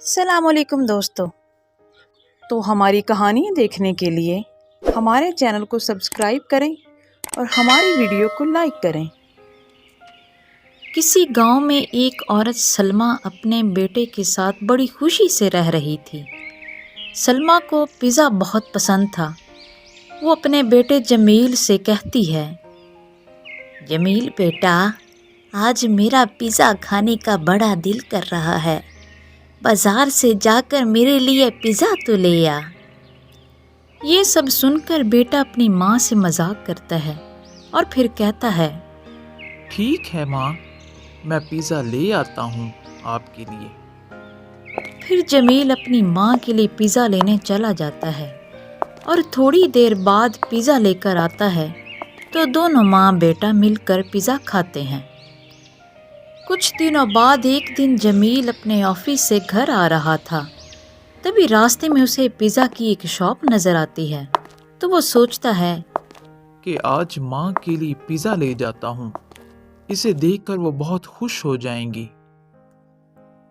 السلام علیکم دوستو، تو ہماری کہانی دیکھنے کے لیے ہمارے چینل کو سبسکرائب کریں اور ہماری ویڈیو کو لائک کریں۔ کسی گاؤں میں ایک عورت سلمیٰ اپنے بیٹے کے ساتھ بڑی خوشی سے رہ رہی تھی۔ سلمیٰ کو پیزا بہت پسند تھا۔ وہ اپنے بیٹے جمیل سے کہتی ہے، جمیل بیٹا، آج میرا پیزا کھانے کا بڑا دل کر رہا ہے، بازار سے جا کر میرے لیے پیزا تو لے آ۔ یہ سب سن کر بیٹا اپنی ماں سے مذاق کرتا ہے اور پھر کہتا ہے، ٹھیک ہے ماں، میں پیزا لے آتا ہوں آپ کے لیے۔ پھر جمیل اپنی ماں کے لیے پیزا لینے چلا جاتا ہے اور تھوڑی دیر بعد پیزا لے کر آتا ہے تو دونوں ماں بیٹا مل کر پیزا کھاتے ہیں۔ کچھ دنوں بعد ایک دن جمیل اپنے آفس سے گھر آ رہا تھا، تبھی راستے میں اسے پیزا کی ایک شاپ نظر آتی ہے تو وہ سوچتا ہے کہ آج ماں کے لیے پیزا لے جاتا ہوں، اسے دیکھ کر وہ بہت خوش ہو جائیں گی۔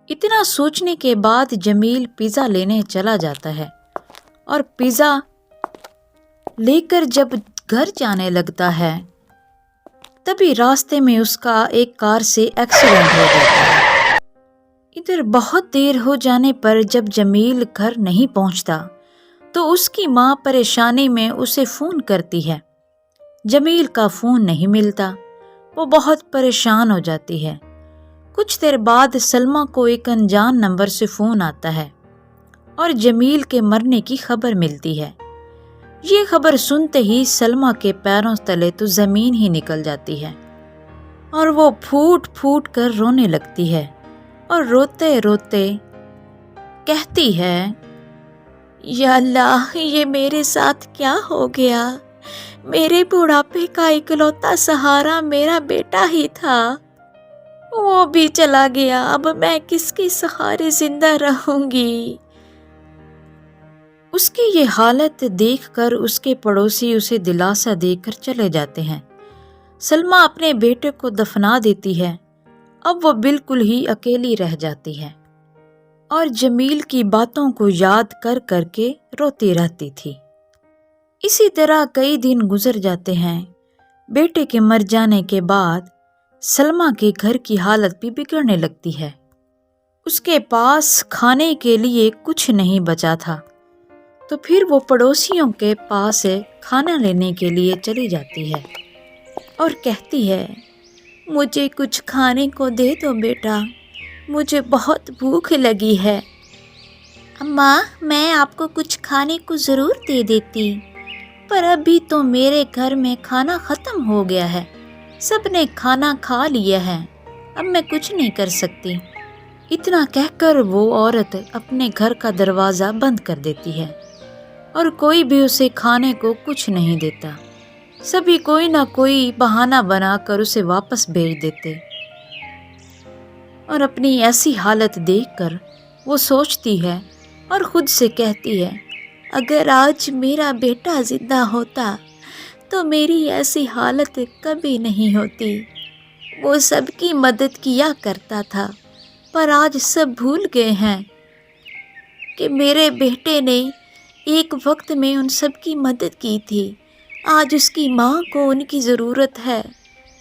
اتنا سوچنے کے بعد جمیل پیزا لینے چلا جاتا ہے اور پیزا لے کر جب گھر جانے لگتا ہے تبھی راستے میں اس کا ایک کار سے ایکسیڈنٹ ہو جاتا ہے۔ ادھر بہت دیر ہو جانے پر جب جمیل گھر نہیں پہنچتا تو اس کی ماں پریشانی میں اسے فون کرتی ہے۔ جمیل کا فون نہیں ملتا، وہ بہت پریشان ہو جاتی ہے۔ کچھ دیر بعد سلمیٰ کو ایک انجان نمبر سے فون آتا ہے اور جمیل کے مرنے کی خبر ملتی ہے۔ یہ خبر سنتے ہی سلمیٰ کے پیروں تلے تو زمین ہی نکل جاتی ہے اور وہ پھوٹ پھوٹ کر رونے لگتی ہے اور روتے روتے کہتی ہے، یا اللہ، یہ میرے ساتھ کیا ہو گیا؟ میرے بڑھاپے کا اکلوتا سہارا میرا بیٹا ہی تھا، وہ بھی چلا گیا، اب میں کس کے سہارے زندہ رہوں گی؟ اس کی یہ حالت دیکھ کر اس کے پڑوسی اسے دلاسا دے کر چلے جاتے ہیں۔ سلمیٰ اپنے بیٹے کو دفنا دیتی ہے۔ اب وہ بالکل ہی اکیلی رہ جاتی ہے اور جمیل کی باتوں کو یاد کر کر کے روتی رہتی تھی۔ اسی طرح کئی دن گزر جاتے ہیں۔ بیٹے کے مر جانے کے بعد سلمیٰ کے گھر کی حالت بھی بگڑنے لگتی ہے۔ اس کے پاس کھانے کے لیے کچھ نہیں بچا تھا، تو پھر وہ پڑوسیوں کے پاس کھانا لینے کے لیے چلی جاتی ہے اور کہتی ہے، مجھے کچھ کھانے کو دے دو بیٹا، مجھے بہت بھوک لگی ہے۔ اماں، میں آپ کو کچھ کھانے کو ضرور دے دیتی، پر ابھی تو میرے گھر میں کھانا ختم ہو گیا ہے، سب نے کھانا کھا لیا ہے، اب میں کچھ نہیں کر سکتی۔ اتنا کہہ کر وہ عورت اپنے گھر کا دروازہ بند کر دیتی ہے اور کوئی بھی اسے کھانے کو کچھ نہیں دیتا۔ سبھی کوئی نہ کوئی بہانہ بنا کر اسے واپس بھیج دیتے اور اپنی ایسی حالت دیکھ کر وہ سوچتی ہے اور خود سے کہتی ہے، اگر آج میرا بیٹا زندہ ہوتا تو میری ایسی حالت کبھی نہیں ہوتی۔ وہ سب کی مدد کیا کرتا تھا، پر آج سب بھول گئے ہیں کہ میرے بیٹے نے ایک وقت میں ان سب کی مدد کی تھی۔ آج اس کی ماں کو ان کی ضرورت ہے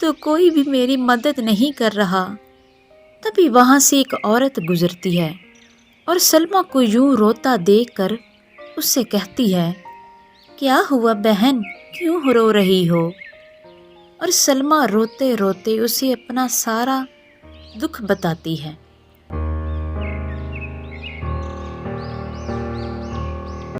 تو کوئی بھی میری مدد نہیں کر رہا۔ تبھی وہاں سے ایک عورت گزرتی ہے اور سلمیٰ کو یوں روتا دیکھ کر اس سے کہتی ہے، کیا ہوا بہن، کیوں رو رہی ہو؟ اور سلمیٰ روتے روتے اسے اپنا سارا دکھ بتاتی ہے۔